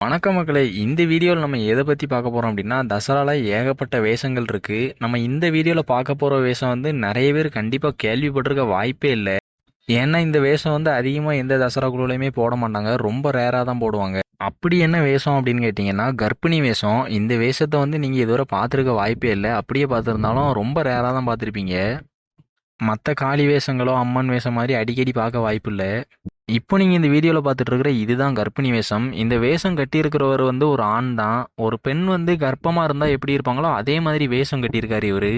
வணக்கம் மக்களே. இந்த வீடியோவில் நம்ம எதை பற்றி பார்க்க போகிறோம் அப்படின்னா, தசரால ஏகப்பட்ட வேஷங்கள் இருக்குது. நம்ம இந்த வீடியோவில் பார்க்க போகிற வேஷம் வந்து நிறைய பேர் கண்டிப்பாக கேள்விப்பட்டிருக்க வாய்ப்பே இல்லை. ஏன்னா இந்த வேஷம் வந்து அதிகமாக எந்த தசராக்குள்ளேயுமே போட மாட்டாங்க, ரொம்ப ரேராக தான் போடுவாங்க. அப்படி என்ன வேஷம் அப்படின்னு கேட்டிங்கன்னா, கர்ப்பிணி வேஷம். இந்த வேஷத்தை வந்து நீங்கள் இதுவரை பார்த்துருக்க வாய்ப்பே இல்லை. அப்படியே பார்த்துருந்தாலும் ரொம்ப ரேராக தான் பார்த்துருப்பீங்க. மற்ற காளி வேஷங்களோ அம்மன் வேஷம் மாதிரி அடிக்கடி பார்க்க வாய்ப்பு இல்லை. இப்போ நீங்கள் இந்த வீடியோவில் பார்த்துட்டு இருக்கிற இதுதான் கர்ப்பிணி வேஷம். இந்த வேஷம் கட்டியிருக்கிறவர் வந்து ஒரு ஆண் தான். ஒரு பெண் வந்து கர்ப்பமாக இருந்தால் எப்படி இருப்பாங்களோ அதே மாதிரி வேஷம் கட்டியிருக்காரு இவர்.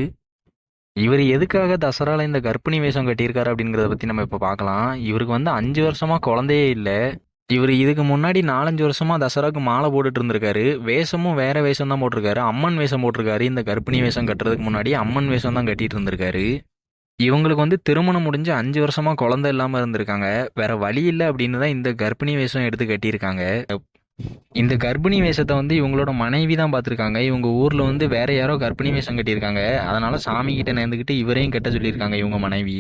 இவர் எதுக்காக தசரால இந்த கர்ப்பிணி வேஷம் கட்டியிருக்காரு அப்படிங்கிறத பற்றி நம்ம இப்போ பார்க்கலாம். இவருக்கு வந்து 5 வருஷமாக குழந்தையே இல்லை. இவர் இதுக்கு முன்னாடி 4-5 வருஷமா தசராக்கு மாலை போட்டுட்டு இருந்திருக்காரு. வேஷமும் வேற வேஷம் தான் போட்டிருக்காரு. அம்மன் வேஷம் போட்டிருக்காரு. இந்த கர்ப்பிணி வேஷம் கட்டுறதுக்கு முன்னாடி அம்மன் வேஷம் தான் கட்டிட்டு இருந்திருக்காரு. இவங்களுக்கு வந்து திருமணம் முடிஞ்சு 5 வருஷமா குழந்தை இல்லாமல் இருந்திருக்காங்க. வேற வழி இல்லை அப்படின்னு தான் இந்த கர்ப்பிணி வேஷம் எடுத்து கட்டியிருக்காங்க. இந்த கர்ப்பிணி வேஷத்தை வந்து இவங்களோட மனைவி தான் பார்த்துருக்காங்க. இவங்க ஊரில் வந்து வேற யாரோ கர்ப்பிணி வேஷம் கட்டியிருக்காங்க. அதனால சாமி கிட்ட நேர்ந்துக்கிட்டு இவரையும் கட்ட சொல்லியிருக்காங்க இவங்க மனைவி.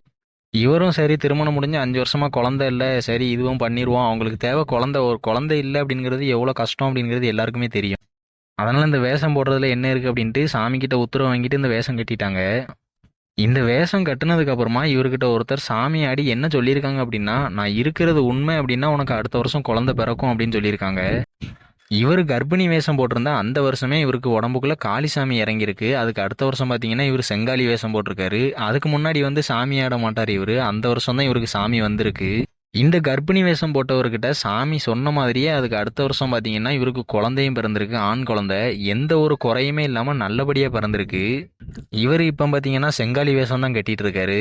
இவரும் சரி, திருமணம் முடிஞ்சு 5 வருஷமா குழந்தை இல்லை, சரி இதுவும் பண்ணிடுவோம், அவங்களுக்கு தேவை குழந்தை. ஒரு குழந்தை இல்லை அப்படிங்கிறது எவ்வளோ கஷ்டம் அப்படிங்கிறது எல்லாருக்குமே தெரியும். அதனால இந்த வேஷம் போடுறதுல என்ன இருக்கு அப்படின்ட்டு சாமி கிட்ட உத்தரவு வாங்கிட்டு இந்த வேஷம் கட்டிட்டாங்க. இந்த வேஷம் கட்டுனதுக்கு அப்புறமா இவர்கிட்ட ஒருத்தர் சாமியாடி என்ன சொல்லியிருக்காங்க அப்படின்னா, நான் இருக்கிறது உண்மை அப்படின்னா உனக்கு அடுத்த வருஷம் குழந்தை பிறக்கும் அப்படின்னு சொல்லியிருக்காங்க. இவர் கர்ப்பிணி வேஷம் போட்டிருந்தா அந்த வருஷமே இவருக்கு உடம்புக்குள்ள காளிசாமி இறங்கியிருக்கு. அதுக்கு அடுத்த வருஷம் பார்த்தீங்கன்னா இவர் செங்காலி வேஷம் போட்டிருக்காரு. அதுக்கு முன்னாடி வந்து சாமி ஆட மாட்டார் இவர். அந்த வருஷம் தான் இவருக்கு சாமி வந்திருக்கு. இந்த கர்ப்பிணி வேஷம் போட்டவர்கிட்ட சாமி சொன்ன மாதிரியே அதுக்கு அடுத்த வருஷம் பார்த்தீங்கன்னா இவருக்கு குழந்தையும் பிறந்திருக்கு, ஆண் குழந்தை. எந்த ஒரு குறையுமே இல்லாமல் நல்லபடியாக பிறந்திருக்கு. இவர் இப்போ பார்த்தீங்கன்னா செங்காலி வேஷம் தான் கட்டிட்டு இருக்காரு.